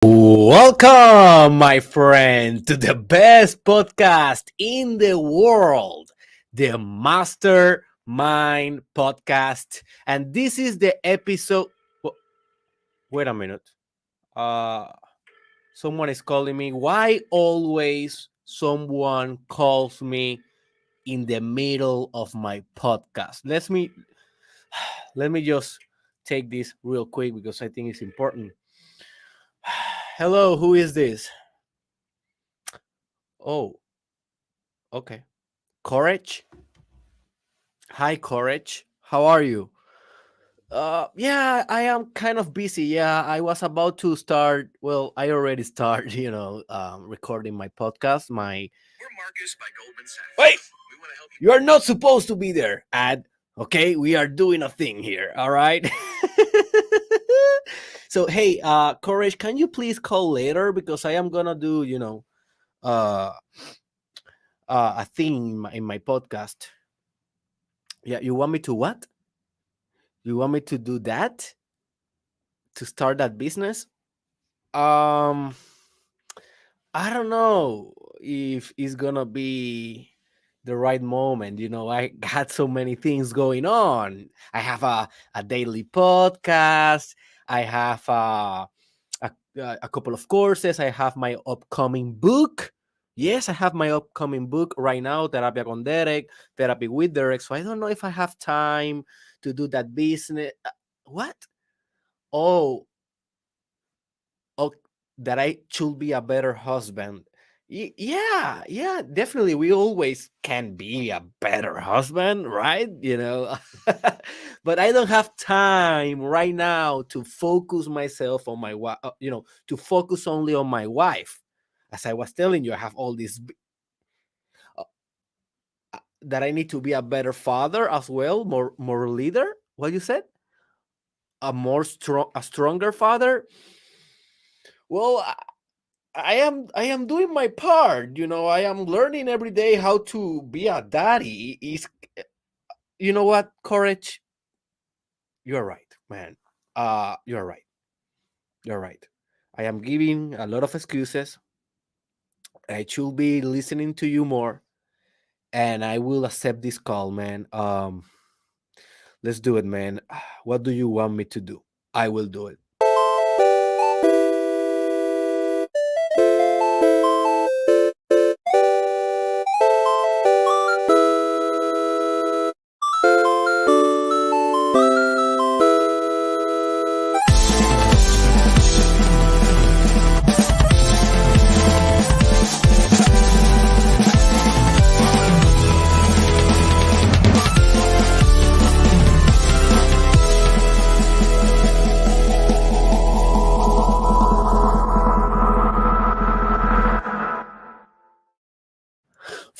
Welcome, my friend, to the best podcast in the world, the Mastermind Podcast. And this is the episode. Wait a minute. Uh, Someone is calling me. Why always someone calls me in the middle of my podcast? Let me just take this real quick because I think it's important. Hello, who is this? Oh, okay. Courage. Hi, Courage. How are you? Yeah, I am kind of busy. Yeah, I was about to start. Well, I already started, recording my podcast. We're Marcus by Goldman Sachs. Wait, you are not supposed to be there, Ad. Okay, we are doing a thing here. All right. So, hey, Courage, can you please call later because I am gonna do, uh, a thing in my podcast. Yeah, you want me to what? You want me to do that? To start that business? Um, I don't know if it's gonna be the right moment. I got so many things going on. I have a daily podcast. I have a, a couple of courses. I have my upcoming book. Yes, I have my upcoming book right now, Terapia con Derek, Therapy with Derek. So I don't know if I have time to do that business. What? Oh, oh, that I should be a better husband. Yeah, yeah, definitely. We always can be a better husband, right? But I don't have time right now to focus myself on my wife, to focus only on my wife. As I was telling you, I have all this uh, that I need to be a better father as well, more leader. What you said? A stronger father. Well, I am doing my part. I am learning every day how to be a daddy. Is You know what, Courage? You're right, man. You're right. You're right. I am giving a lot of excuses. I should be listening to you more, and I will accept this call, man. Let's do it, man. What do you want me to do? I will do it.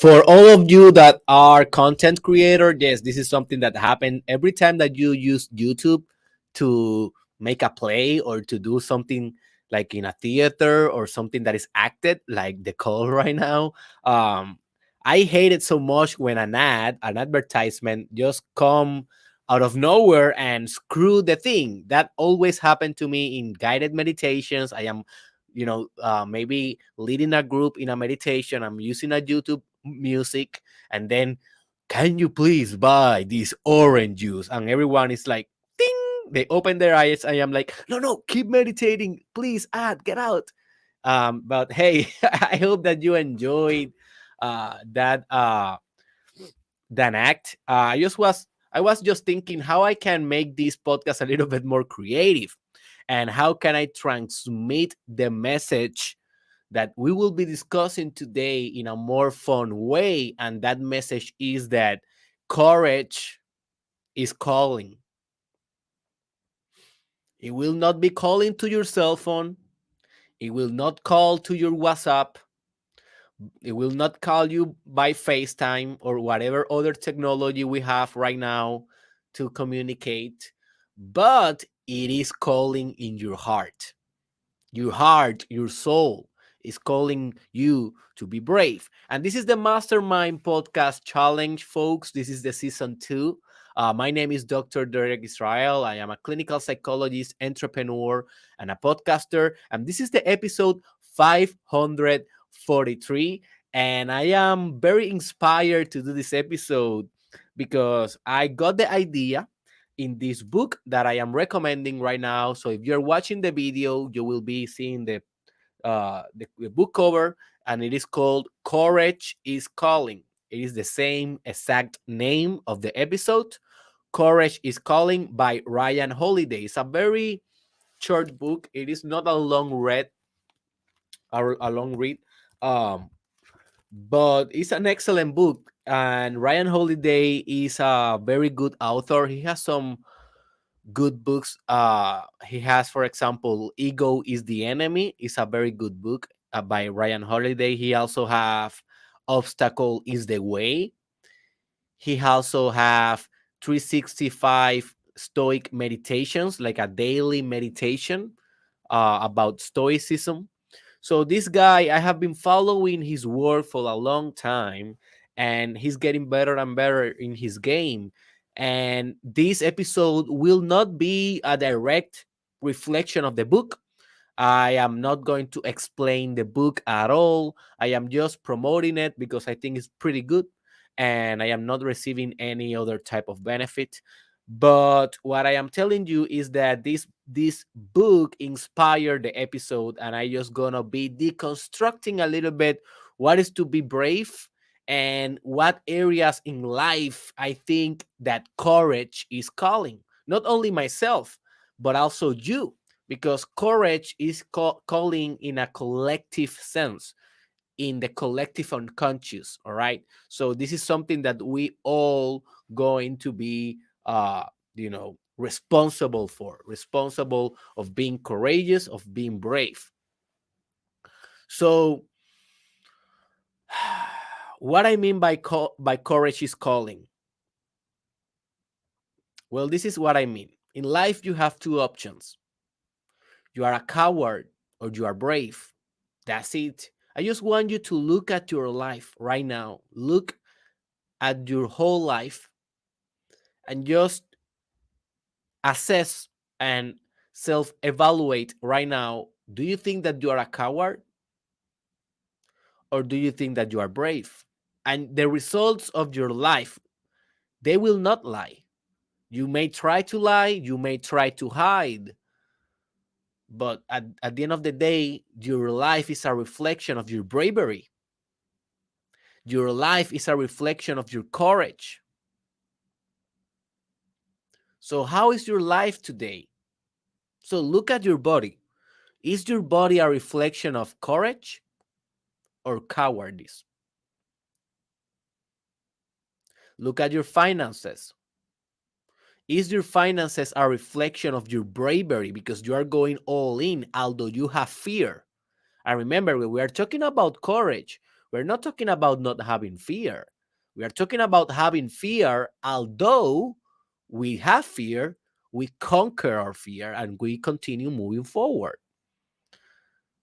For all of you that are content creator, yes, this is something that happened every time that you use YouTube to make a play or to do something like in a theater or something that is acted like the call right now. um I hate it so much when an advertisement just come out of nowhere and screw the thing. That always happened to me in guided meditations. I am maybe leading a group in a meditation. I'm using a YouTube music, and then, can you please buy this orange juice? And everyone is like, ding, they open their eyes. I am like, no, no, keep meditating, please, ad, get out. But hey, I hope that you enjoyed that act. I was just thinking how I can make this podcast a little bit more creative, and how can I transmit the message that we will be discussing today in a more fun way. And that message is that courage is calling. It will not be calling to your cell phone. It will not call to your WhatsApp. It will not call you by FaceTime or whatever other technology we have right now to communicate, but it is calling in your heart. Your heart, your soul is calling you to be brave. And this is the Mastermind Podcast Challenge, folks. This is the season 2. My name is Dr. Derek Israel. I am a clinical psychologist, entrepreneur, and a podcaster. And this is the episode 543. And I am very inspired to do this episode because I got the idea in this book that I am recommending right now. So if you're watching the video, you will be seeing the book cover, and it is called Courage is Calling. It is the same exact name of the episode. Courage is Calling by Ryan Holiday. It's a very short book. It is not a long read, um, but it's an excellent book. And Ryan Holiday is a very good author. He has some good books. He has, for example, Ego is the Enemy. It's a very good book by Ryan Holiday. He also have Obstacle is the Way. He also have 365 Stoic meditations, like a daily meditation about Stoicism. So this guy, I have been following his work for a long time, and he's getting better and better in his game. And this episode will not be a direct reflection of the book. I am not going to explain the book at all. I am just promoting it because I think it's pretty good, and I am not receiving any other type of benefit. But what I am telling you is that this book inspired the episode, and I just gonna be deconstructing a little bit what is to be brave and what areas in life I think that courage is calling. Not only myself, but also you, because courage is calling in a collective sense, in the collective unconscious. All right, so this is something that we all going to be responsible of being courageous, of being brave. So what I mean by courage is calling, well, this is what I mean. In life you have two options: you are a coward or you are brave. That's it. I just want you to look at your life right now. Look at your whole life and just assess and self evaluate right now. Do you think that you are a coward, or do you think that you are brave? And the results of your life, they will not lie. You may try to lie, you may try to hide, but at the end of the day, your life is a reflection of your bravery. Your life is a reflection of your courage. So, how is your life today? So, look at your body. Is your body a reflection of courage or cowardice? Look at your finances. Is your finances a reflection of your bravery because you are going all in, although you have fear? And remember, when we are talking about courage, we're not talking about not having fear. We are talking about having fear, although we have fear, we conquer our fear and we continue moving forward.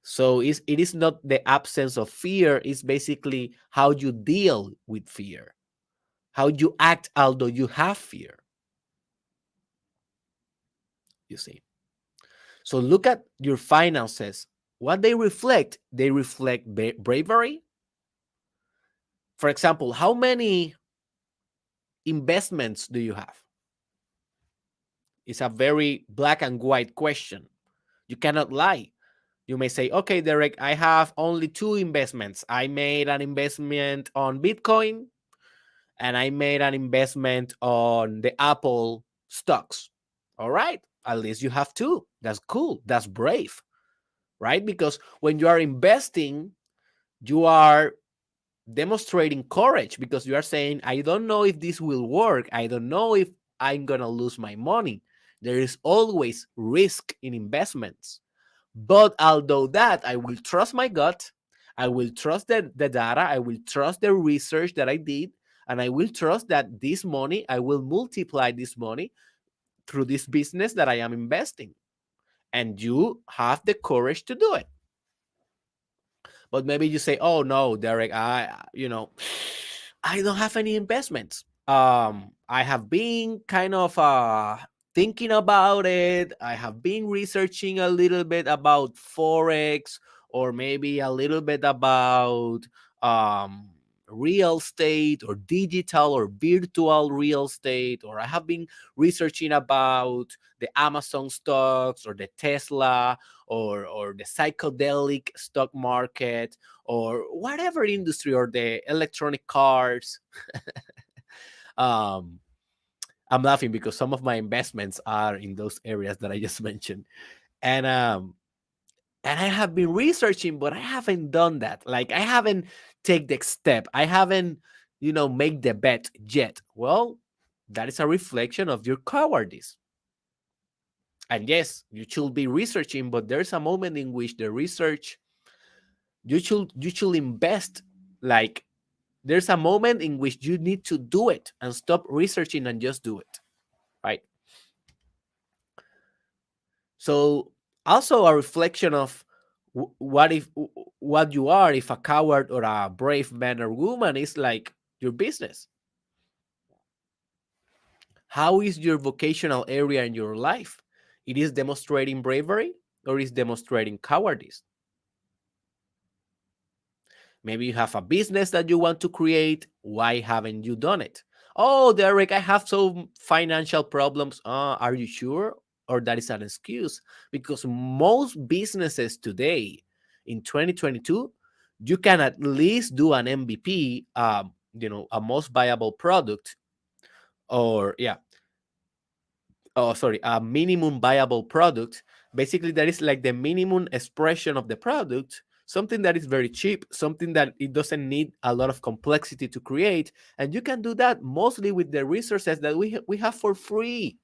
So it is not the absence of fear, it's basically how you deal with fear, how you act although you have fear, you see. So look at your finances. What they reflect bravery. For example, how many investments do you have? It's a very black and white question. You cannot lie. You may say, okay, Derek, I have only two investments. I made an investment on Bitcoin and I made an investment on the Apple stocks. All right, at least you have two. That's cool. That's brave, right? Because when you are investing, you are demonstrating courage because you are saying, I don't know if this will work. I don't know if I'm going to lose my money. There is always risk in investments. But although that, I will trust my gut. I will trust the data. I will trust the research that I did. And I will trust that this money, I will multiply this money through this business that I am investing. And you have the courage to do it. But maybe you say, oh no, Derek, I don't have any investments. I have been kind of thinking about it. I have been researching a little bit about forex, or maybe a little bit about um, real estate, or digital or virtual real estate, or I have been researching about the Amazon stocks, or the Tesla, or the psychedelic stock market, or whatever industry, or the electronic cars. um, I'm laughing because some of my investments are in those areas that I just mentioned, and and I have been researching, but I haven't done that. Like, I haven't take the step. I haven't, make the bet yet. Well, that is a reflection of your cowardice. And yes, you should be researching, but there's a moment in which the research, you should invest. Like, there's a moment in which you need to do it and stop researching and just do it, right? So, also a reflection of what you are, if a coward or a brave man or woman, is like your business. How is your vocational area in your life? It is demonstrating bravery, or is demonstrating cowardice? Maybe you have a business that you want to create. Why haven't you done it? Oh, Derek, I have some financial problems. Are you sure? Or that is an excuse? Because most businesses today in 2022, you can at least do an MVP, a most viable product, or yeah, oh sorry, a minimum viable product. Basically, that is like the minimum expression of the product, something that is very cheap, something that it doesn't need a lot of complexity to create, and you can do that mostly with the resources that we have for free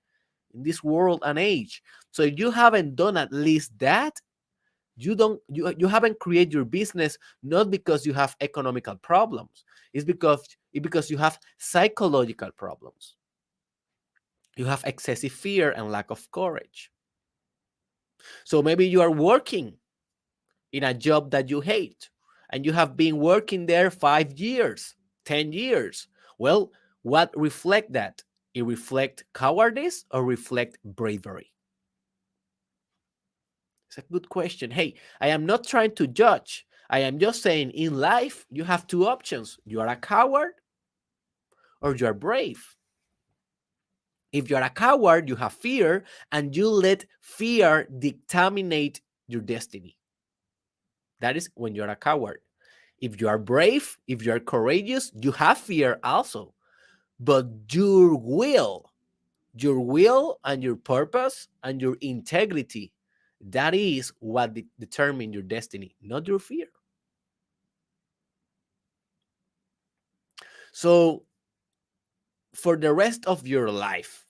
in this world and age. So if you haven't done at least that, you haven't created your business, not because you have economical problems. It's because you have psychological problems. You have excessive fear and lack of courage. So maybe you are working in a job that you hate, and you have been working there 5 years, 10 years. Well, what reflect that? It reflect cowardice or reflect bravery? It's a good question. Hey, I am not trying to judge. I am just saying, in life, you have two options. You are a coward, or you are brave. If you are a coward, you have fear, and you let fear dictate your destiny. That is when you're a coward. If you are brave, if you are courageous, you have fear also. But your will and your purpose and your integrity, that is what determine your destiny, not your fear. So, for the rest of your life,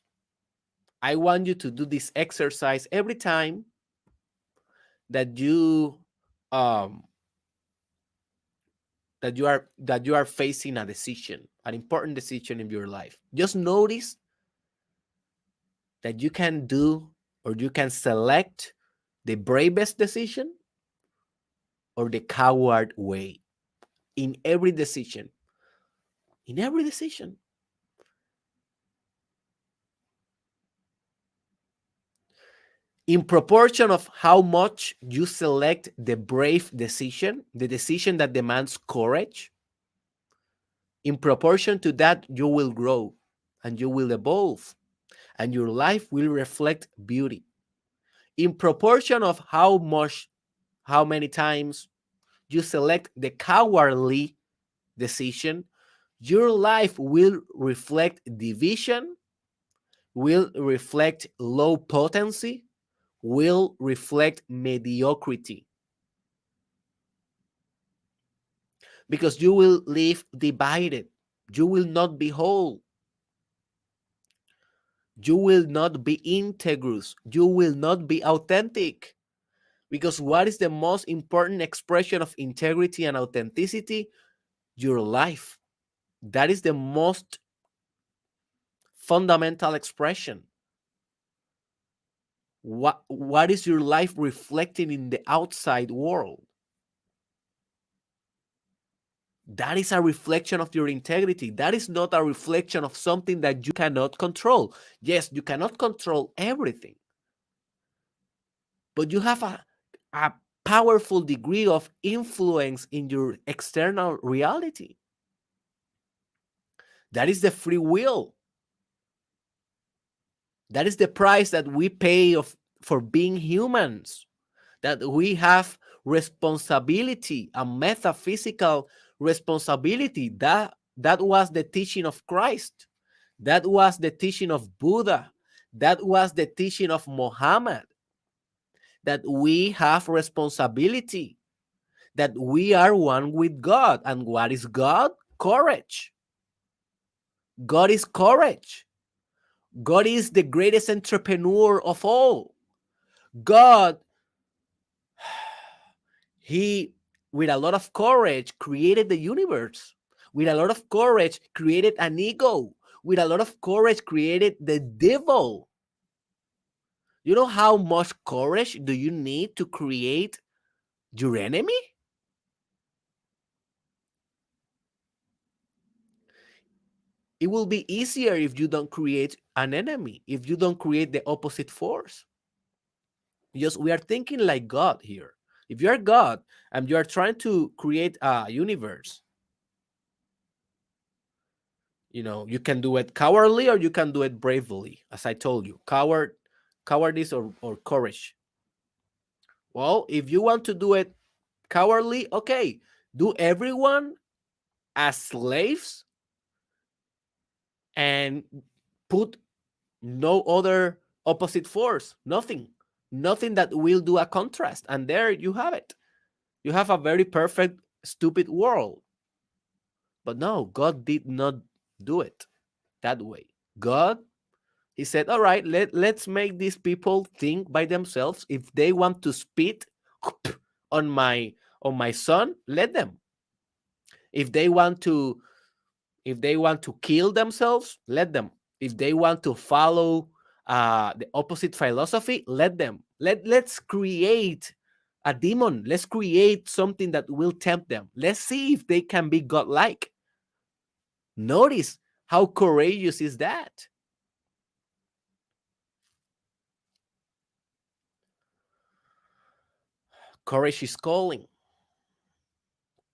I want you to do this exercise every time that um you are facing a decision, an important decision in your life. Just notice that you can do, or you can select the bravest decision or the coward way in every decision. In every decision. In proportion of how much you select the brave decision, the decision that demands courage, in proportion to that, you will grow and you will evolve, and your life will reflect beauty. In proportion of how many times you select the cowardly decision, your life will reflect division, will reflect low potency, will reflect mediocrity, because you will live divided. You will not be whole. You will not be integrous. You will not be authentic. Because what is the most important expression of integrity and authenticity? Your life. That is the most fundamental expression. What is your life reflecting in the outside world? That is a reflection of your integrity. That is not a reflection of something that you cannot control. Yes, you cannot control everything, but you have a powerful degree of influence in your external reality. That is the free will. That is the price that we pay for being humans, that we have responsibility, a metaphysical responsibility. That was the teaching of Christ. That was the teaching of Buddha. That was the teaching of Muhammad, that we have responsibility, that we are one with God. And what is God? Courage. God is courage. God is the greatest entrepreneur of all. God, he, with a lot of courage, created the universe. With a lot of courage, created an ego. With a lot of courage, created the devil. You know how much courage do you need to create your enemy? It will be easier if you don't create an enemy, if you don't create the opposite force. Just we are thinking like God here. If you are God and you are trying to create a universe, you can do it cowardly or you can do it bravely, as I told you. Cowardice or courage. Well, if you want to do it cowardly, okay, do everyone as slaves and put no other opposite force, nothing that will do a contrast. And there you have it. You have a very perfect, stupid world. But no, God did not do it that way. God, he said, all right, let's make these people think by themselves. If they want to spit on my son, let them. If they want to kill themselves, let them. If they want to follow the opposite philosophy, let them. Let's create a demon. Let's create something that will tempt them. Let's see if they can be godlike. Notice how courageous is that. Courage is calling.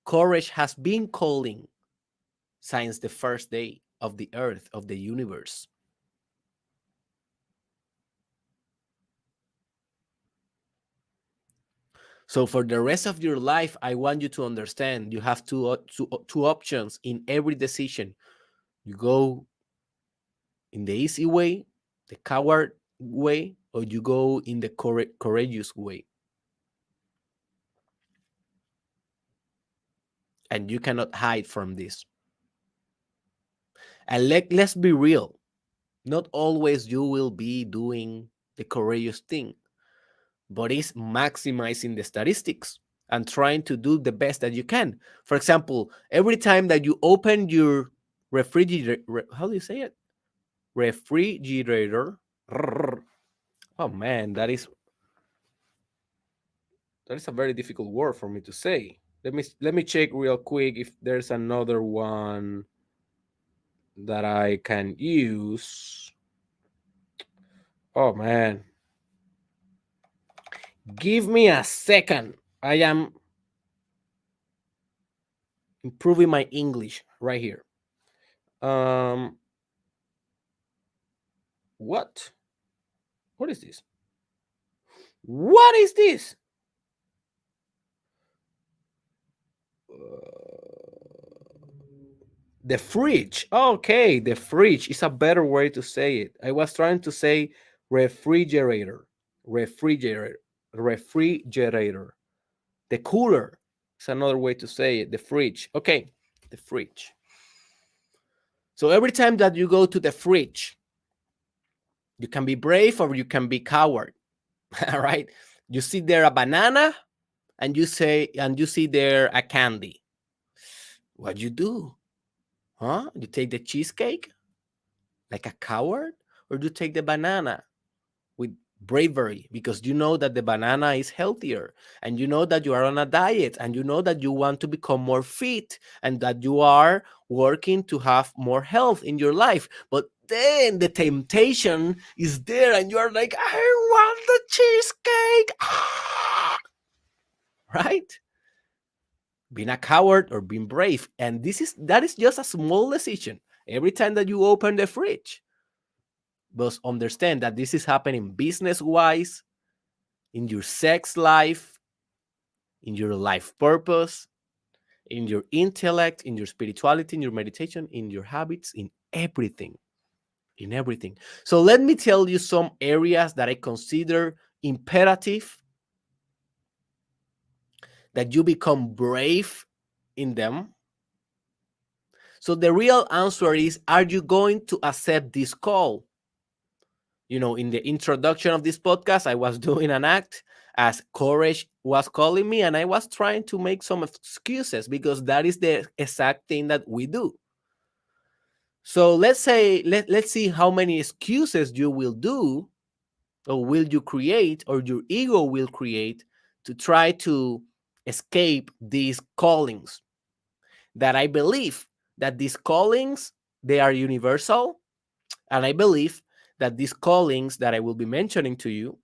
Courage has been calling since the first day of the earth, of the universe. So for the rest of your life, I want you to understand you have two options in every decision. You go in the easy way, the coward way, or you go in the courageous way. And you cannot hide from this. And let's be real. Not always you will be doing the courageous thing, but it's maximizing the statistics and trying to do the best that you can. For example, every time that you open your refrigerator, how do you say it? Refrigerator. Oh man, that is a very difficult word for me to say. Let me check real quick if there's another one that I can use. Oh man, give me a second. I am improving my English right here. Um, what? What is this? What is this? The fridge. Okay, the fridge is a better way to say it. I was trying to say refrigerator, refrigerator, refrigerator. The cooler is another way to say it. The fridge. Okay, the fridge. So every time that you go to the fridge, you can be brave or you can be coward. All right. You see there a banana and you see there a candy. What you do? Huh? You take the cheesecake like a coward, or do you take the banana with bravery, because you know that the banana is healthier, and you know that you are on a diet, and you know that you want to become more fit, and that you are working to have more health in your life. But then the temptation is there, and you are like, I want the cheesecake. Right? Being a coward or being brave. And that is just a small decision every time that you open the fridge. But understand that this is happening business wise, in your sex life, in your life purpose, in your intellect, in your spirituality, in your meditation, in your habits, in everything. In everything. So let me tell you some areas that I consider imperative that you become brave in them. So the real answer is, are you going to accept this call? In the introduction of this podcast, I was doing an act as courage was calling me, and I was trying to make some excuses because that is the exact thing that we do. So let's see how many excuses you will do, or will you create, or your ego will create, to try to escape these callings. That I believe that these callings, they are universal, and I believe that these callings that I will be mentioning to you,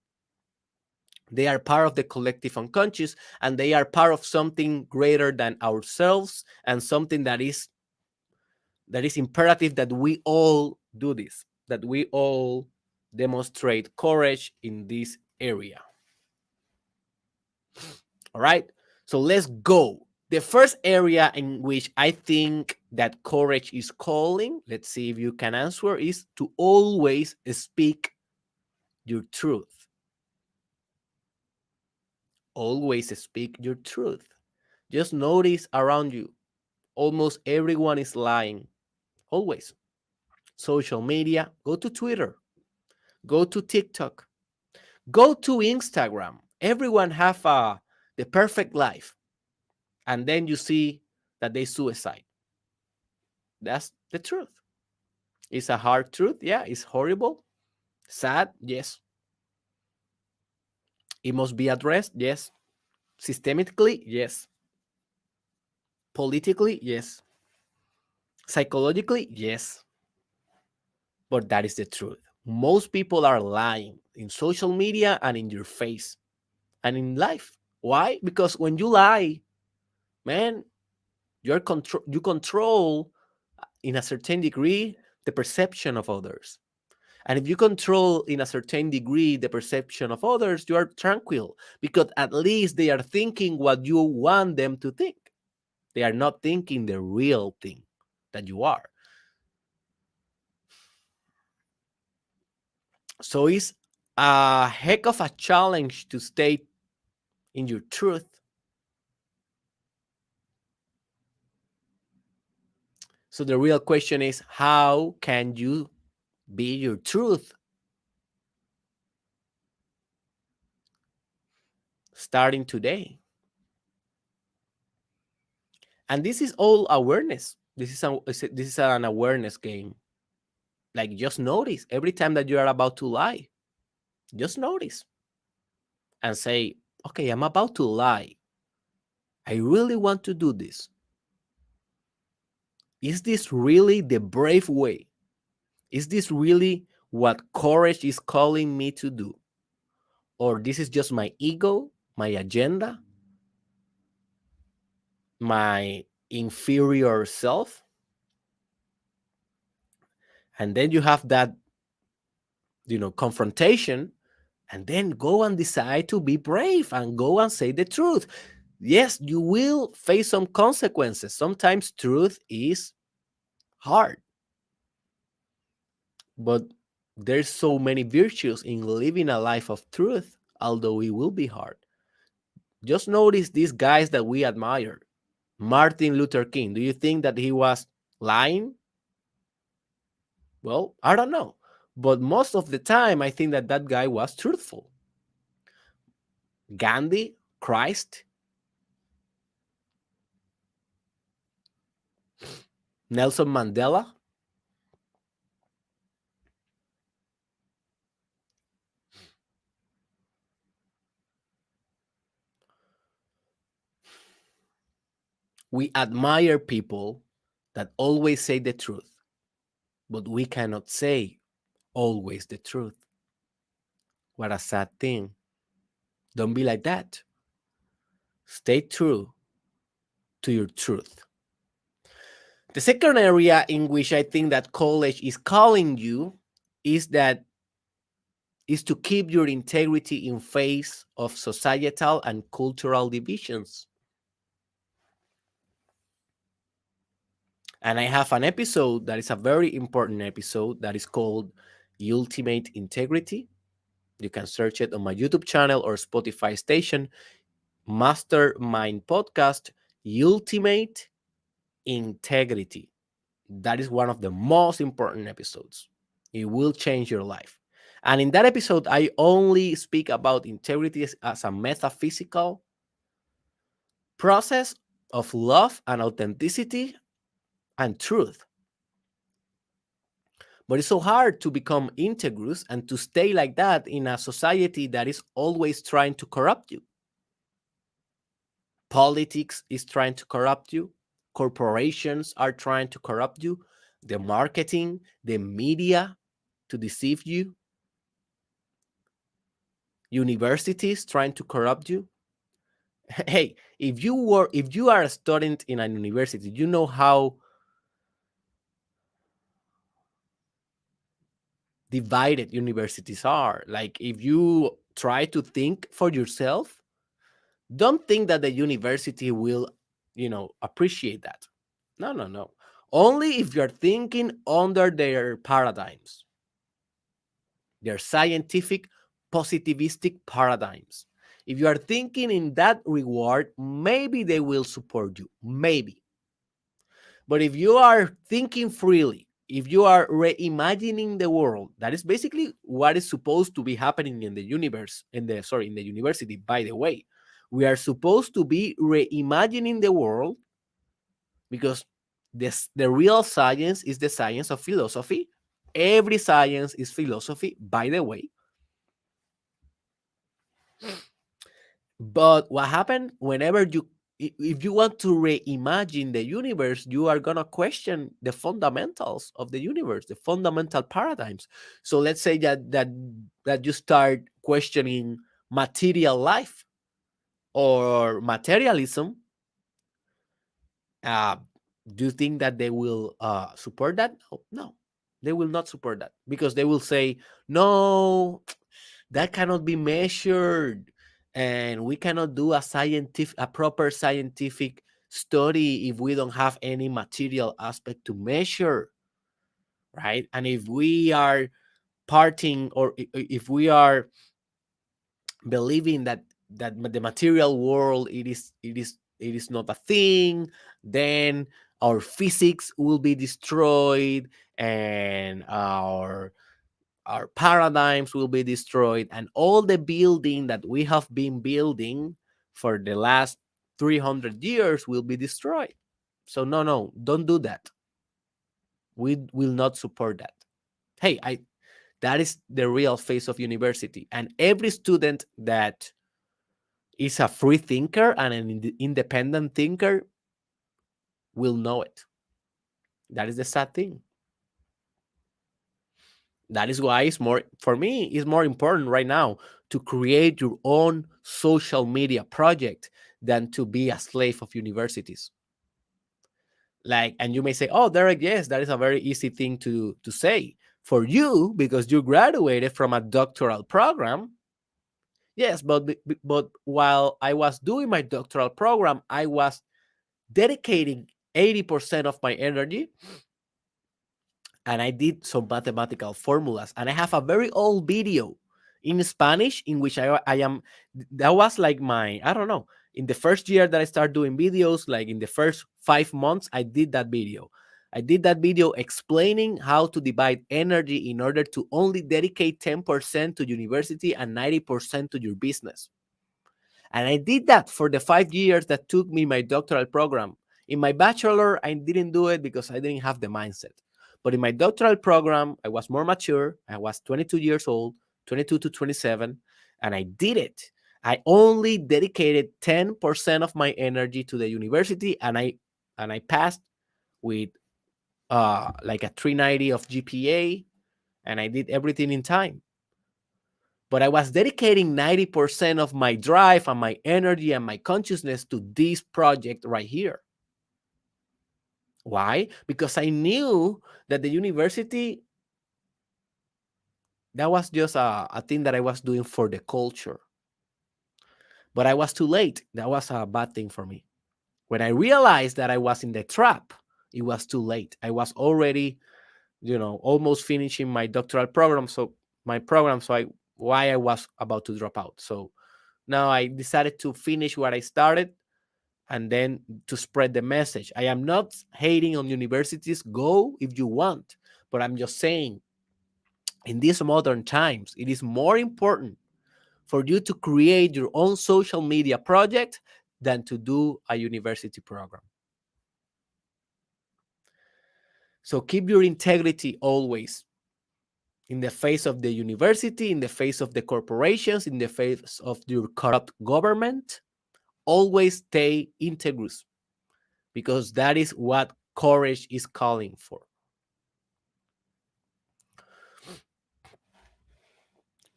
they are part of the collective unconscious, and they are part of something greater than ourselves, and something that is imperative that we all do this, that we all demonstrate courage in this area. All right. So let's go. The first area in which I think that courage is calling, let's see if you can answer, is to always speak your truth. Always speak your truth. Just notice around you, almost everyone is lying. Always. Social media, go to Twitter, go to TikTok, go to Instagram. Everyone have the perfect life. And then you see that they suicide. That's the truth. It's a hard truth. Yeah, it's horrible. Sad. Yes. It must be addressed. Yes. Systemically. Yes. Politically. Yes. Psychologically. Yes. But that is the truth. Most people are lying in social media and in your face and in life. Why? Because when you lie, man, you control in a certain degree the perception of others. And if you control in a certain degree the perception of others, you are tranquil, because at least they are thinking what you want them to think. They are not thinking the real thing that you are. So it's a heck of a challenge to stay in your truth. So the real question is, how can you be your truth starting today? And this is all awareness. This is an awareness game. Like, just notice every time that you are about to lie. Just notice and say, okay, I'm about to lie. I really want to do this. Is this really the brave way? Is this really what courage is calling me to do? Or this is just my ego, my agenda, my inferior self? And then you have that, confrontation, and then go and decide to be brave and go and say the truth. Yes, you will face some consequences. Sometimes truth is hard, but there's so many virtues in living a life of truth, although it will be hard. Just notice these guys that we admire. Martin Luther King. Do you think that he was lying? Well, I don't know. But most of the time, I think that that guy was truthful. Gandhi, Christ, Nelson Mandela. We admire people that always say the truth, but we cannot say always the truth. What a sad thing. Don't be like that. Stay true to your truth. The second area in which I think that college is calling you is that is to keep your integrity in face of societal and cultural divisions. And I have an episode that is a very important episode that is called Ultimate Integrity. You can search it on my YouTube channel or Spotify station, Mastermind Podcast, Ultimate Integrity. That is one of the most important episodes. It will change your life. And in that episode, I only speak about integrity as a metaphysical process of love and authenticity and truth. But it's so hard to become integrous and to stay like that in a society that is always trying to corrupt you. Politics is trying to corrupt you. Corporations are trying to corrupt you. The marketing, the media to deceive you. Universities trying to corrupt you. Hey, if you are a student in a university, you know how divided universities are. Like, if you try to think for yourself, don't think that the university will, appreciate that. No, no, no. Only if you're thinking under their paradigms, their scientific positivistic paradigms. If you are thinking in that regard, maybe they will support you. Maybe. But if you are thinking freely, if you are reimagining the world, that is basically what is supposed to be happening in the universe, in the university, by the way. We are supposed to be reimagining the world because the real science is the science of philosophy. Every science is philosophy, by the way. But what happened whenever if you want to reimagine the universe, you are going to question the fundamentals of the universe, the fundamental paradigms. So let's say that you start questioning material life or materialism. uh, do you think that they will support that? No, no, they will not support that, because they will say, no, that cannot be measured, and we cannot do a proper scientific study if we don't have any material aspect to measure, right? And if we are parting, or if we are believing that the material world, it is not a thing, then our physics will be destroyed, and our paradigms will be destroyed, and all the building that we have been building for the last 300 years will be destroyed. So no, no, don't do that. We will not support that. Hey, that is the real face of university, and every student that is a free thinker and an independent thinker will know it. That is the sad thing. That is why for me, it's more important right now to create your own social media project than to be a slave of universities. Like, and you may say, oh, Derek, yes, that is a very easy thing to say for you because you graduated from a doctoral program. Yes, but while I was doing my doctoral program, I was dedicating 80% of my energy, and I did some mathematical formulas. And I have a very old video in Spanish in which I am, that was like I don't know, in the first year that I started doing videos, like in the first 5 months, I did that video. I did that video explaining how to divide energy in order to only dedicate 10% to university and 90% to your business. And I did that for the 5 years that took me my doctoral program. In my bachelor, I didn't do it because I didn't have the mindset. But in my doctoral program, I was more mature. I was 22 years old, 22 to 27, and I did it. I only dedicated 10% of my energy to the university, and I passed with like a 390 of GPA, and I did everything in time. But I was dedicating 90% of my drive and my energy and my consciousness to this project right here. Why? Because I knew that the university, that was just a thing that I was doing for the culture. But I was too late. That was a bad thing for me. When I realized that I was in the trap, it was too late. I was already, almost finishing my doctoral program. So why I was about to drop out. So now I decided to finish what I started and then to spread the message. I am not hating on universities. Go if you want, but I'm just saying in these modern times, it is more important for you to create your own social media project than to do a university program. So keep your integrity always in the face of the university, in the face of the corporations, in the face of your corrupt government. Always stay integrous because that is what courage is calling for.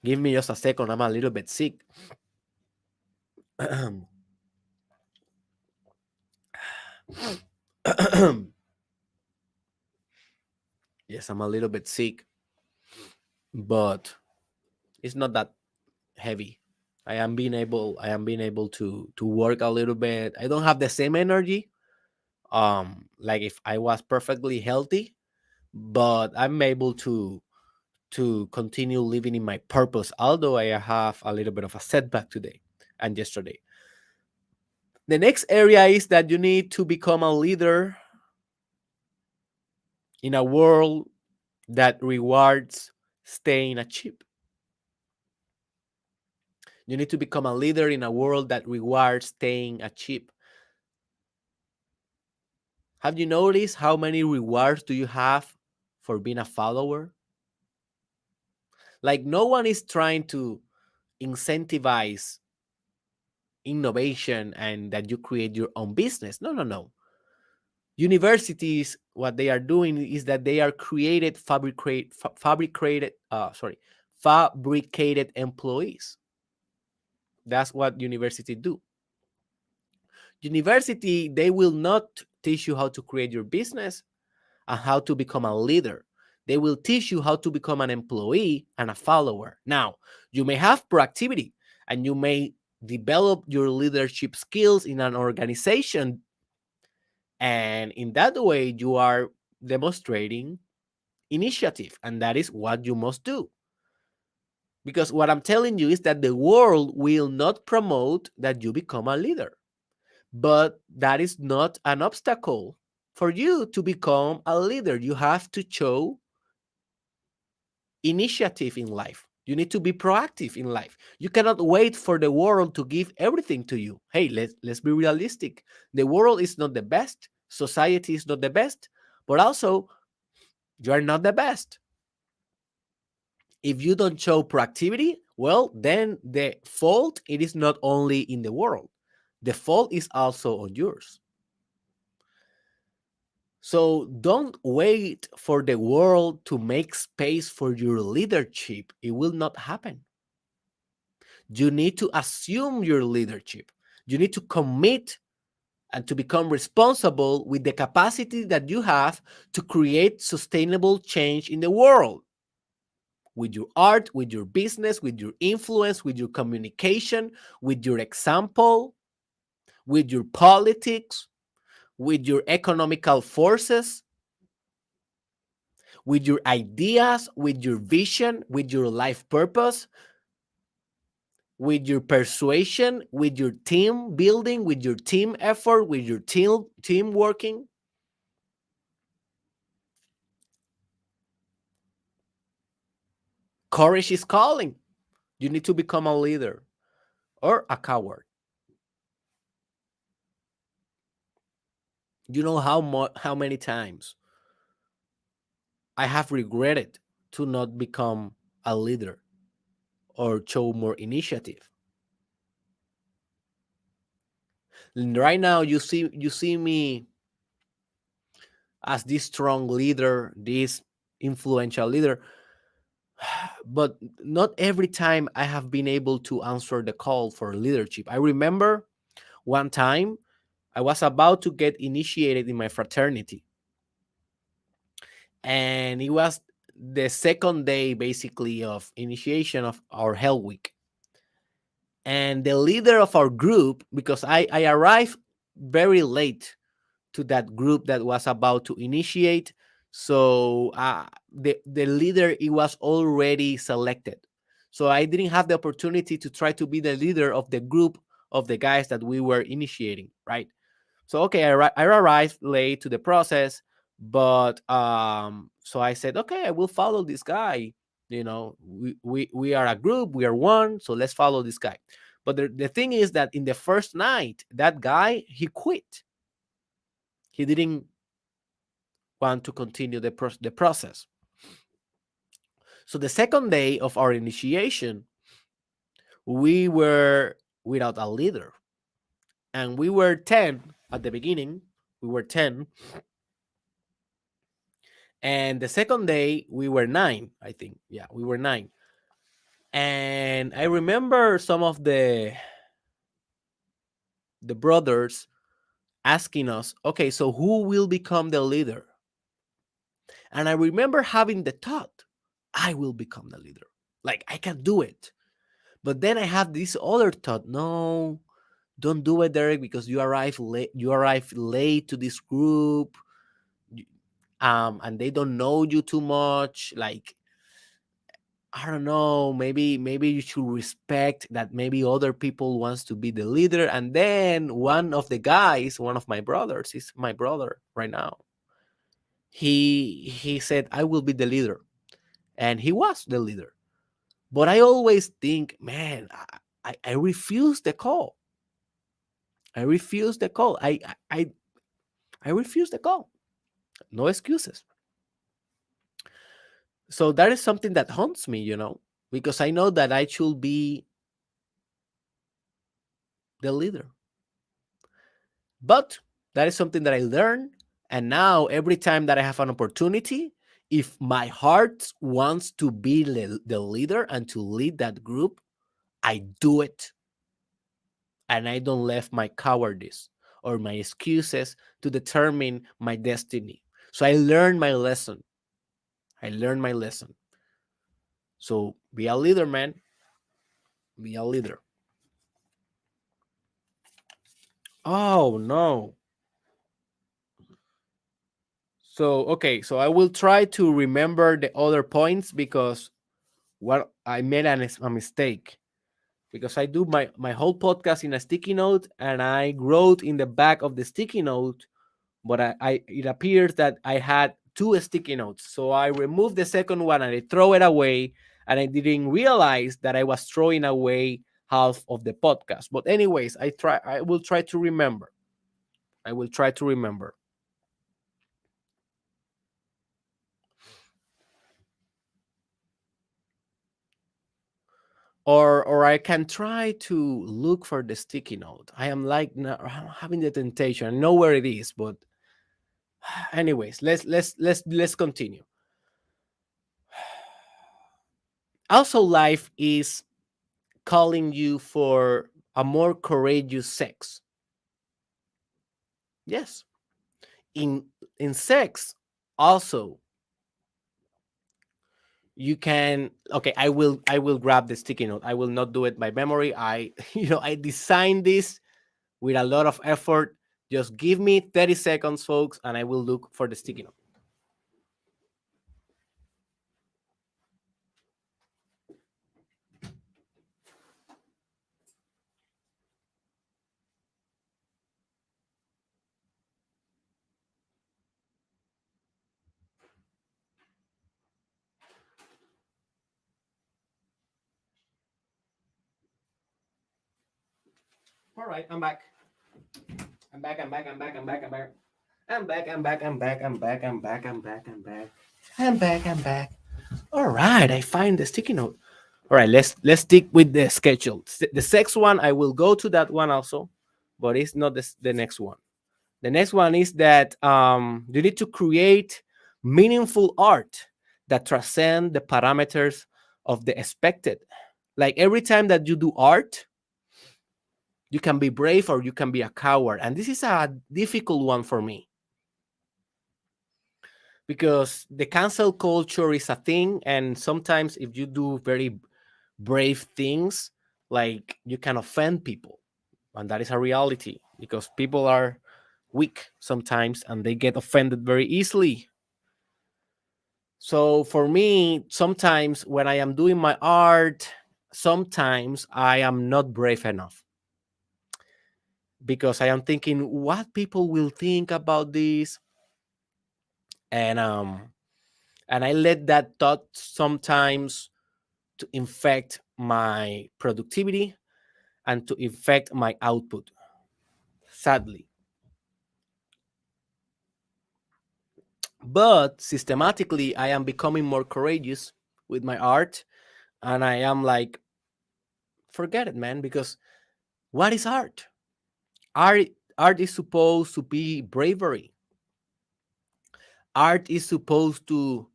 Give me just a second. I'm a little bit sick. Yes, I'm a little bit sick, but it's not that heavy. I am being able to work a little bit. I don't have the same energy like if I was perfectly healthy, but I'm able to continue living in my purpose, although I have a little bit of a setback today and yesterday. The next area is that you need to become a leader in a world that rewards staying cheap. You need to become a leader in a world that rewards staying cheap. Have you noticed how many rewards do you have for being a follower? Like no one is trying to incentivize innovation and that you create your own business. No, no, no. Universities, what they are doing is that they are fabricated employees. That's what university do. University, they will not teach you how to create your business and how to become a leader. They will teach you how to become an employee and a follower. Now, you may have proactivity and you may develop your leadership skills in an organization. And in that way, you are demonstrating initiative. And that is what you must do. Because what I'm telling you is that the world will not promote that you become a leader. But that is not an obstacle for you to become a leader. You have to show initiative in life. You need to be proactive in life. You cannot wait for the world to give everything to you. Hey, let's be realistic. The world is not the best. Society is not the best, but also you are not the best. If you don't show proactivity, well, then the fault it is not only in the world. The fault is also on yours. So don't wait for the world to make space for your leadership. It will not happen. You need to assume your leadership. You need to commit and to become responsible with the capacity that you have to create sustainable change in the world with your art, with your business, with your influence, with your communication, with your example, with your politics, with your economical forces, with your ideas, with your vision, with your life purpose, with your persuasion, with your team building, with your team effort, with your team working. Courage is calling. You need to become a leader or a coward. You know how many times I have regretted to not become a leader or show more initiative. Right now, you see me as this strong leader, this influential leader, but not every time I have been able to answer the call for leadership. I remember one time I was about to get initiated in my fraternity, and it was the second day basically of initiation of our Hell Week. And the leader of our group, because I arrived very late to that group that was about to initiate, so the leader, it was already selected, so I didn't have the opportunity to try to be the leader of the group of the guys that we were initiating, right? So okay, I arrived late to the process, but so I said, okay, I will follow this guy. We are a group, we are one, so let's follow this guy. But the thing is that in the first night, that guy, he quit. He didn't want to continue the process. So the second day of our initiation, we were without a leader, and we were 10 at the beginning. We were 10. And the second day, we were 9, I think. Yeah, we were 9. And I remember some of the brothers asking us, okay, so who will become the leader? And I remember having the thought, I will become the leader. Like, I can do it. But then I have this other thought, no, don't do it, Derek, because you arrive late to this group, and they don't know you too much. Like, I don't know, maybe you should respect that maybe other people wants to be the leader. And then one of the guys, one of my brothers, is my brother right now. He said, I will be the leader. And he was the leader. But I always think, man, I refuse the call. I refuse the call. I refuse the call. No excuses. So that is something that haunts me, because I know that I should be the leader. But that is something that I learned. And now every time that I have an opportunity, if my heart wants to be the leader and to lead that group, I do it. And I don't let my cowardice or my excuses to determine my destiny. So I learned my lesson. I learned my lesson. So be a leader, man. Be a leader. Oh, no. So, okay. So I will try to remember the other points, because what I made a mistake, because I do my whole podcast in a sticky note, and I wrote in the back of the sticky note, but it appears that I had two sticky notes. So I removed the second one and I throw it away, and I didn't realize that I was throwing away half of the podcast. But anyways, I will try to remember. I will try to remember. Or I can try to look for the sticky note. I am like I'm having the temptation. I know where it is, but anyways, let's continue. Also, life is calling you for a more courageous sex. Yes, in sex, also you can. Okay, I will grab the sticky note. I will not do it by memory. I I designed this with a lot of effort. Just give me 30 seconds, folks, and I will look for the sticky note. All right, I'm back. I'm back. I'm back. I'm back. I'm back. I'm back. I'm back. I'm back. I'm back. I'm back. I'm back. I'm back. I'm back. I'm back. I'm back. All right, I find the sticky note. All right, let's stick with the schedule. The sex one, I will go to that one also. but it's not the next one. The next one is that you need to create meaningful art that transcend the parameters of the expected. Like every time that you do art, you can be brave or you can be a coward. And this is a difficult one for me because the cancel culture is a thing. And sometimes if you do very brave things, like you can offend people. And that is a reality because people are weak sometimes and they get offended very easily. So for me, sometimes when I am doing my art, sometimes I am not brave enough because I am thinking what people will think about this, and I let that thought sometimes to infect my productivity and to infect my output. Sadly, but systematically, I am becoming more courageous with my art, and I am like, forget it, man, because what is art? Art art is supposed to be bravery. Art is supposed to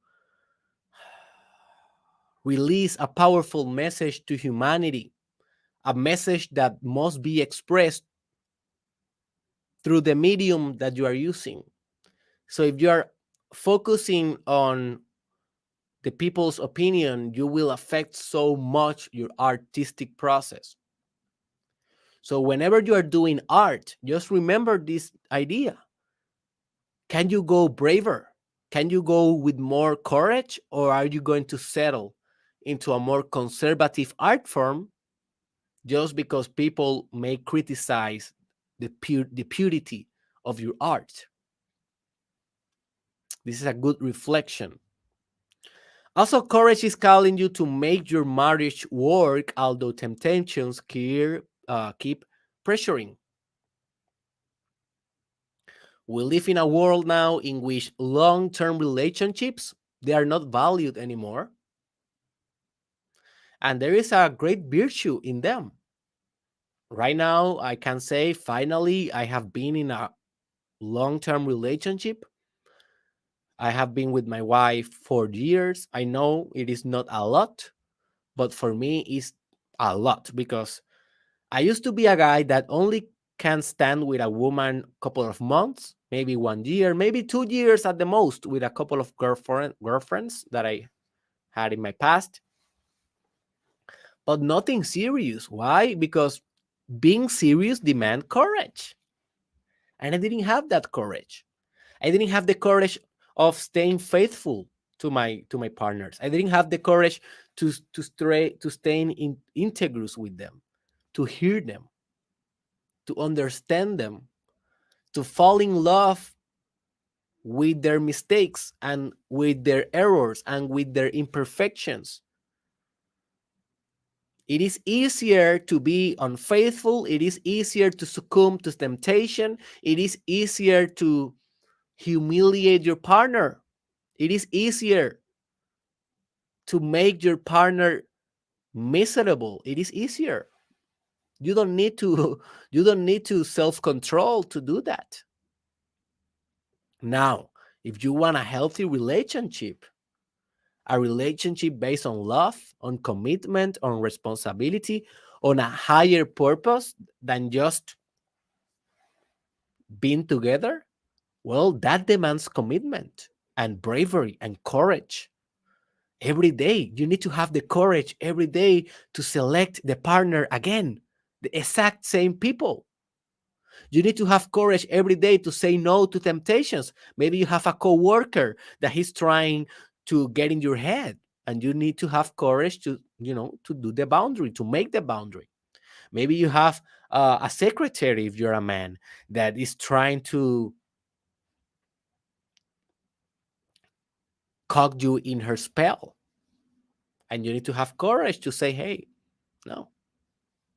release a powerful message to humanity, a message that must be expressed through the medium that you are using. So if you are focusing on the people's opinion, you will affect so much your artistic process. So whenever you are doing art, just remember this idea. Can you go braver? Can you go with more courage, or are you going to settle into a more conservative art form just because people may criticize the purity of your art? This is a good reflection. Also, courage is calling you to make your marriage work, although temptations keep pressuring. We live in a world now in which long-term relationships, they are not valued anymore, and there is a great virtue in them. Right now, I can say finally I have been in a long-term relationship. I have been with my wife for years. I know it is not a lot, but for me it's a lot because I used to be a guy that only can stand with a woman a couple of months, maybe 1 year, maybe 2 years at the most, with a couple of girlfriends that I had in my past, but nothing serious. Why? Because being serious demand courage, and I didn't have that courage. I didn't have the courage of staying faithful to my partners. I didn't have the courage to stay in integrous with them, to hear them, to understand them, to fall in love with their mistakes and with their errors and with their imperfections. It is easier to be unfaithful. It is easier to succumb to temptation. It is easier to humiliate your partner. It is easier to make your partner miserable. It is easier. You don't need to you don't need to self-control to do that. Now, if you want a healthy relationship, a relationship based on love, on commitment, on responsibility, on a higher purpose than just being together, well, that demands commitment and bravery and courage. Every day, you need to have the courage every day to select the partner again, the exact same people. You need to have courage every day to say no to temptations. Maybe you have a coworker that he's trying to get in your head, and you need to have courage to, to do the boundary, to make the boundary. Maybe you have a secretary, if you're a man, that is trying to cog you in her spell, and you need to have courage to say, hey, no,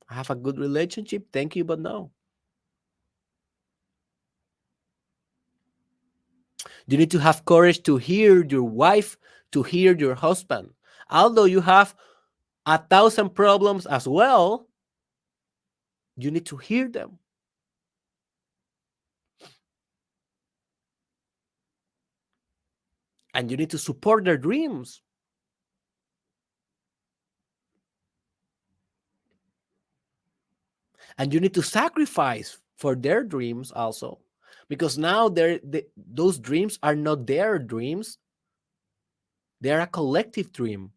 I have a good relationship, thank you, but no. You need to have courage to hear your wife, to hear your husband. Although you have 1,000 problems as well, you need to hear them. and you need to support their dreams. And you need to sacrifice for their dreams also, because now those dreams are not their dreams, they're a collective dream.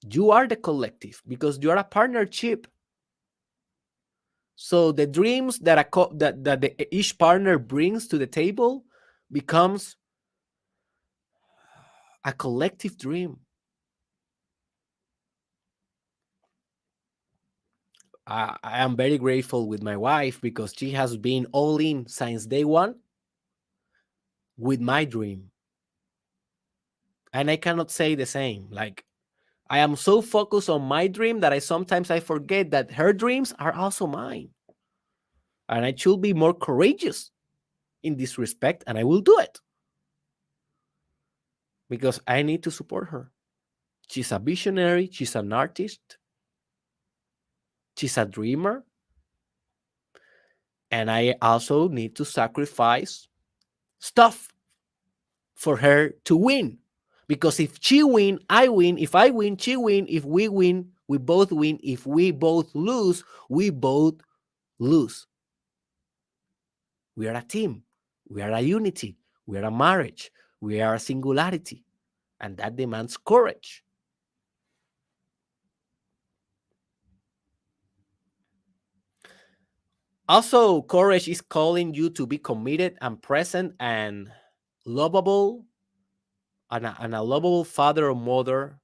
You are the collective because you are a partnership. So the dreams that each partner brings to the table becomes a collective dream. I am very grateful with my wife because she has been all in since day one with my dream. And I cannot say the same. Like, I am so focused on my dream that I forget that her dreams are also mine. And I should be more courageous in this respect, and I will do it because I need to support her. She's a visionary, she's an artist, she's a dreamer, and I also need to sacrifice stuff for her to win. Because if she win, I win. If I win, she win. If we win, we both win. If we both lose, we both lose. We are a team. We are a unity. We are a marriage. We are a singularity. And that demands courage. Also, courage is calling you to be committed and present and lovable, and a lovable father or mother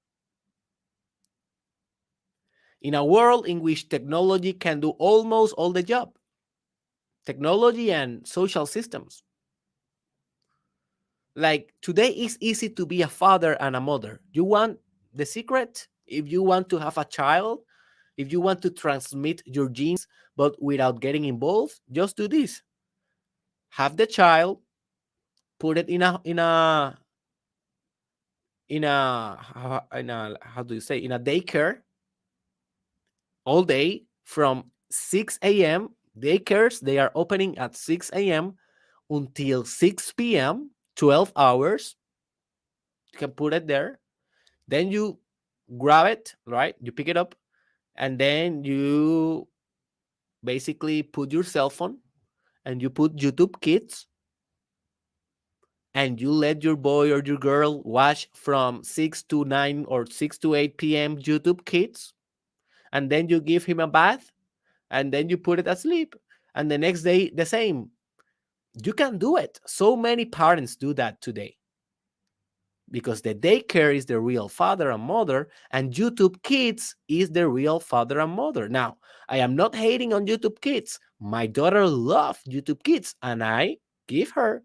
in a world in which technology can do almost all the job. Technology and social systems. Like today, it's easy to be a father and a mother. You want the secret? If you want to have a child, if you want to transmit your genes, but without getting involved, just do this. Have the child, put it in a how do you say, in a daycare all day from 6 a.m. Daycares, they are opening at 6 a.m. until 6 p.m., 12 hours. You can put it there. Then you grab it, right? You pick it up, and then you basically put your cell phone and you put YouTube Kids, and you let your boy or your girl watch from 6 to 9 or 6 to 8 p.m. YouTube Kids, and then you give him a bath, and then you put it asleep, and the next day the same. You can do it. So many parents do that today because the daycare is the real father and mother, and YouTube Kids is the real father and mother. Now, I am not hating on YouTube Kids. My daughter loves YouTube Kids, and I give her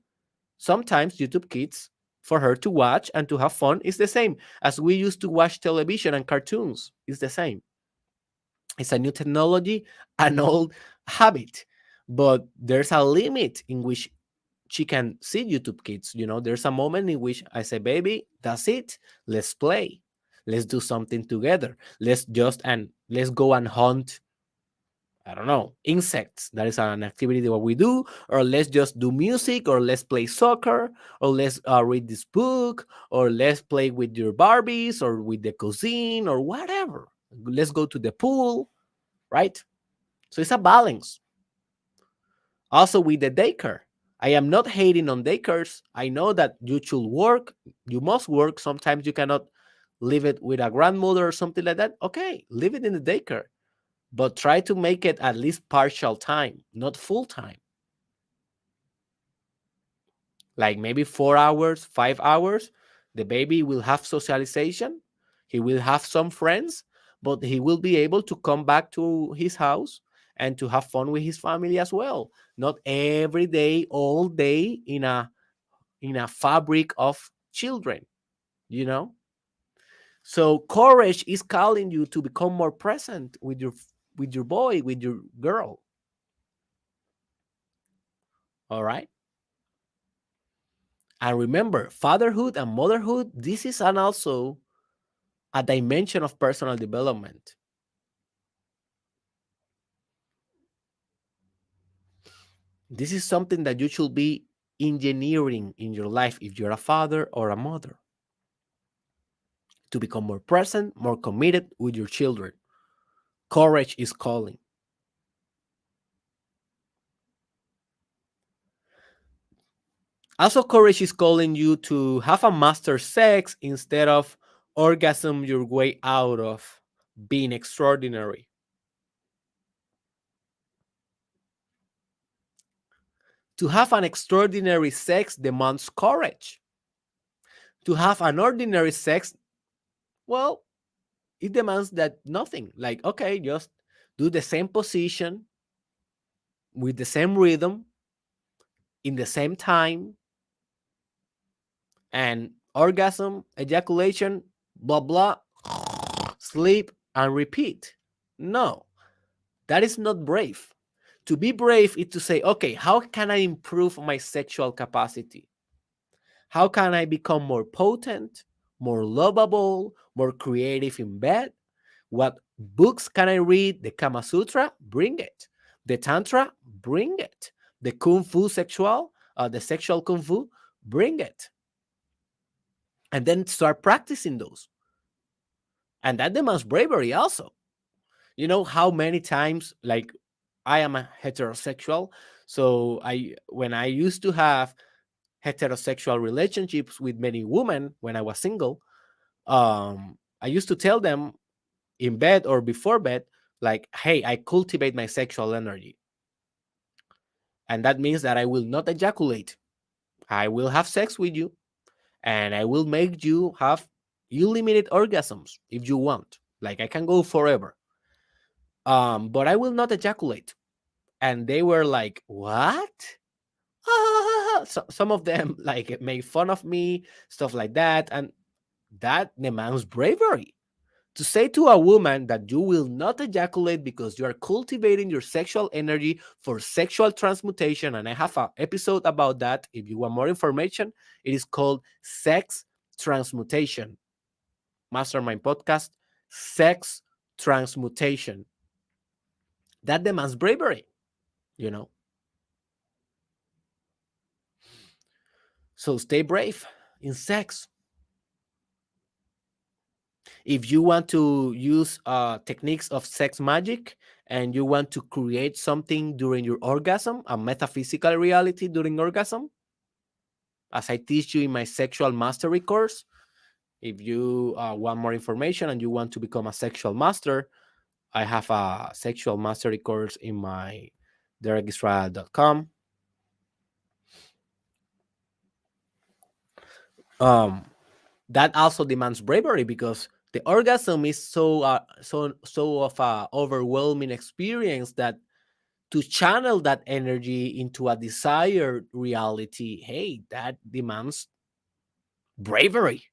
sometimes YouTube Kids for her to watch and to have fun. Is the same as we used to watch television and cartoons. It's the same. It's a new technology, an old habit, but there's a limit in which she can see YouTube Kids. There's a moment in which I say, baby, that's it. Let's play. Let's do something together. Let's go and hunt, I don't know, insects. That is an activity that we do. Or let's just do music, or let's play soccer, or let's read this book, or let's play with your Barbies, or with the cuisine, or whatever. Let's go to the pool, right? So it's a balance. Also with the daycare. I am not hating on daycares. I know that you should work. You must work. Sometimes you cannot leave it with a grandmother or something like that. Okay, leave it in the daycare. But try to make it at least partial time, not full time. Like maybe 4 hours, 5 hours. The baby will have socialization. He will have some friends, but he will be able to come back to his house and to have fun with his family as well. Not every day, all day in a fabric of children, you know? So courage is calling you to become more present with your boy, with your girl. All right? And remember, fatherhood and motherhood, this is also a dimension of personal development. This is something that you should be engineering in your life if you're a father or a mother to become more present, more committed with your children. Courage is calling. Also, courage is calling you to have a master sex instead of orgasm your way out of being extraordinary. To have an extraordinary sex demands courage. To have an ordinary sex, well, it demands that nothing. Like, okay, just do the same position with the same rhythm in the same time, and orgasm, ejaculation, blah, blah, sleep, and repeat. No, that is not brave. To be brave is to say, okay, how can I improve my sexual capacity? How can I become more potent, more lovable, more creative in bed? What books can I read? The Kama Sutra? Bring it. The Tantra? Bring it. The Kung Fu sexual, the sexual Kung Fu? Bring it. And then start practicing those. And that demands bravery also. You know how many times, like, I am a heterosexual. So when I used to have heterosexual relationships with many women when I was single, I used to tell them in bed or before bed, like, hey, I cultivate my sexual energy. And that means that I will not ejaculate. I will have sex with you and I will make you have unlimited orgasms if you want. Like, I can go forever. But I will not ejaculate. And they were like, what? So, some of them like made fun of me, stuff like that. And that demands bravery. To say to a woman that you will not ejaculate because you are cultivating your sexual energy for sexual transmutation, and I have an episode about that. If you want more information, it is called Sex Transmutation. Mastermind podcast, Sex Transmutation. That demands bravery, you know. So stay brave in sex. If you want to use techniques of sex magic and you want to create something during your orgasm, a metaphysical reality during orgasm, as I teach you in my sexual mastery course, if you want more information and you want to become a sexual master, I have a sexual mastery course in my derekisrael.com. Um, that also demands bravery because the orgasm is so of a overwhelming experience that to channel that energy into a desired reality, hey, that demands bravery.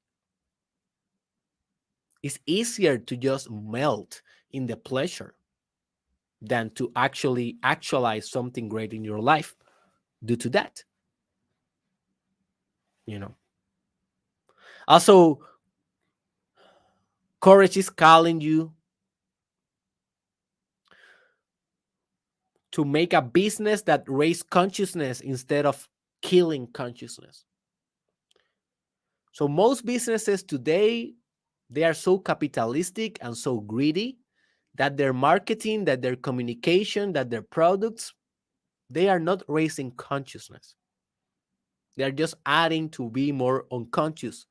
It's easier to just melt in the pleasure than to actually actualize something great in your life due to that, you know. Also, courage is calling you to make a business that raises consciousness instead of killing consciousness. So most businesses today, they are so capitalistic and so greedy that their marketing, that their communication, that their products, they are not raising consciousness. They are just adding to be more unconscious,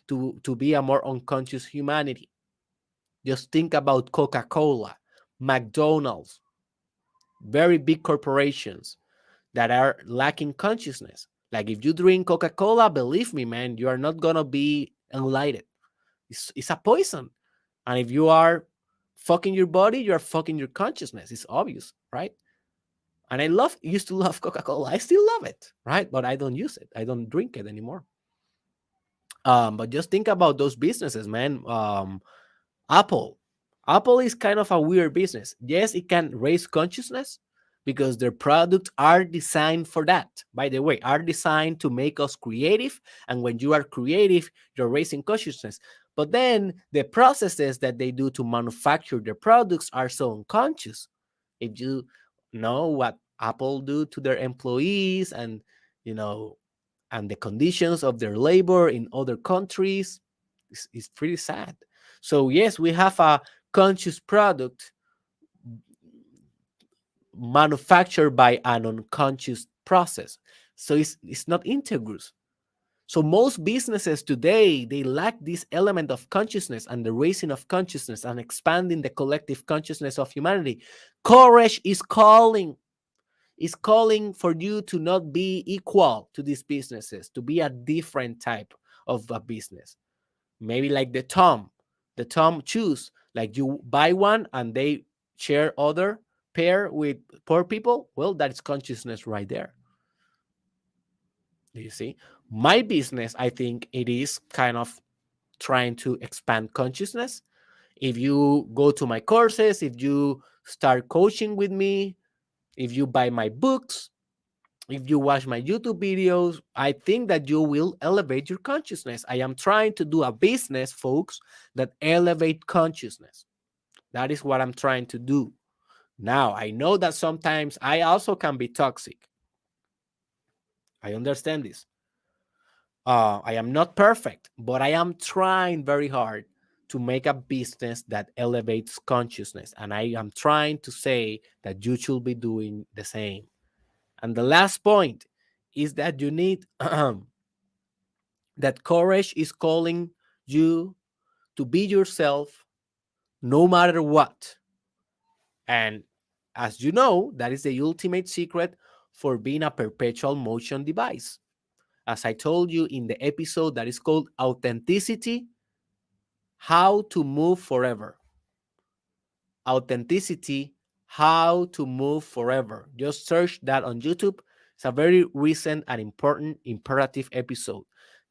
to be a more unconscious humanity. Just think about Coca-Cola, McDonald's, very big corporations that are lacking consciousness. Like if you drink Coca-Cola, believe me, man, you are not gonna be enlightened. It's a poison. And if you are fucking your body, you are fucking your consciousness. It's obvious, right? And I used to love Coca-Cola. I still love it, right? But I don't use it. I don't drink it anymore. But just think about those businesses, man. Apple. Apple is kind of a weird business. Yes, it can raise consciousness because their products are designed for that. By the way, are designed to make us creative. And when you are creative, you're raising consciousness. But then the processes that they do to manufacture their products are so unconscious. If you know what Apple do to their employees and, you know, and the conditions of their labor in other countries is pretty sad. So yes, we have a conscious product manufactured by an unconscious process. So it's not integrous. So most businesses today, they lack this element of consciousness and the raising of consciousness and expanding the collective consciousness of humanity. Courage is calling for you to not be equal to these businesses, to be a different type of a business. Maybe like the Tom choose, like you buy one and they share other pair with poor people. Well, that is consciousness right there. Do you see? My business, I think it is kind of trying to expand consciousness. If you go to my courses, if you start coaching with me, if you buy my books, if you watch my YouTube videos, I think that you will elevate your consciousness. I am trying to do a business, folks, that elevate consciousness. That is what I'm trying to do. Now, I know that sometimes I also can be toxic. I understand this. I am not perfect, but I am trying very hard to make a business that elevates consciousness. And I am trying to say that you should be doing the same. And the last point is that you need that courage is calling you to be yourself no matter what. And as you know, that is the ultimate secret for being a perpetual motion device. As I told you in the episode that is called Authenticity, How to Move Forever. Authenticity, How to Move Forever. Just search that on YouTube. It's a very recent and important imperative episode.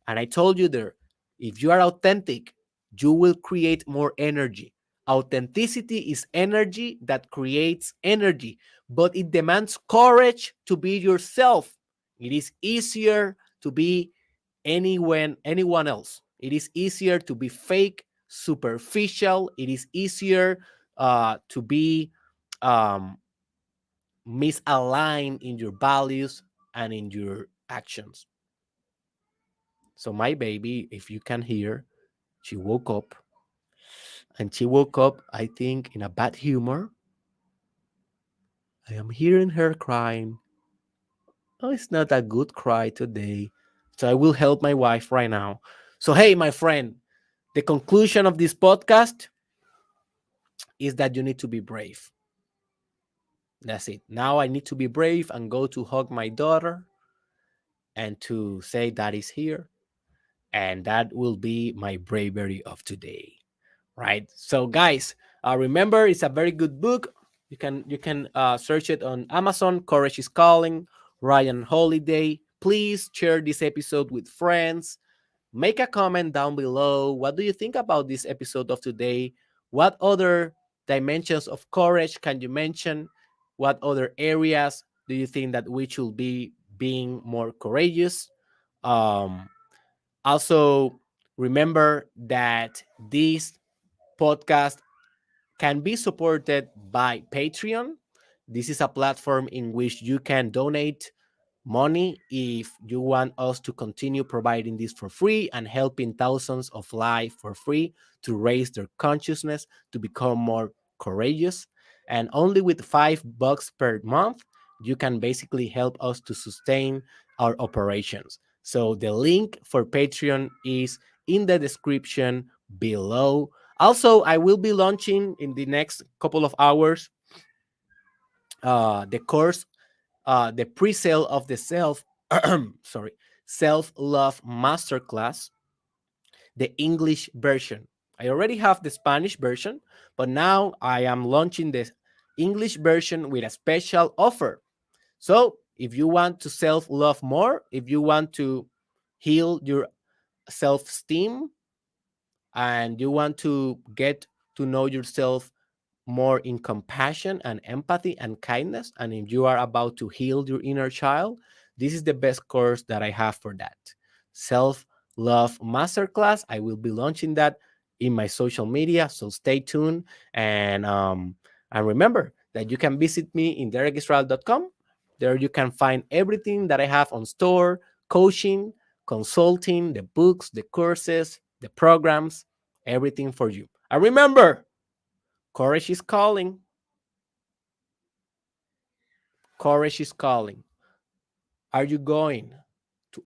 And I told you there, if you are authentic, you will create more energy. Authenticity is energy that creates energy, but it demands courage to be yourself. It is easier to be anyone else. It is easier to be fake, superficial. It is easier to be um, misaligned in your values and in your actions. So my baby, if you can hear, she woke up, and she woke up, I think, in a bad humor. I am hearing her crying. Oh, it's not a good cry today. So I will help my wife right now. So hey, my friend, the conclusion of this podcast is that you need to be brave. That's it. Now I need to be brave and go to hug my daughter and to say that is here. And that will be my bravery of today. Right. So guys, remember it's a very good book. You can search it on Amazon. Courage is Calling, Ryan Holiday. Please share this episode with friends. Make a comment down below. What do you think about this episode of today? What other dimensions of courage can you mention? What other areas do you think that we should be being more courageous? Um, Also, remember that this podcast can be supported by Patreon. This is a platform in which you can donate money if you want us to continue providing this for free and helping thousands of lives for free to raise their consciousness to become more courageous. And only with $5 per month, you can basically help us to sustain our operations. So the link for Patreon is in the description below. Also, I will be launching in the next couple of hours the course, the pre-sale of the self-love masterclass, the English version. I already have the Spanish version, but now I am launching the English version with a special offer. So if you want to self-love more, if you want to heal your self-esteem, and you want to get to know yourself more in compassion and empathy and kindness, and if you are about to heal your inner child, this is the best course that I have for that. Self Love Masterclass. I will be launching that in my social media, so stay tuned. And remember that you can visit me in derekisrael.com. There you can find everything that I have on store, coaching, consulting, the books, the courses, the programs, everything for you. And remember, courage is calling. Courage is calling. Are you going?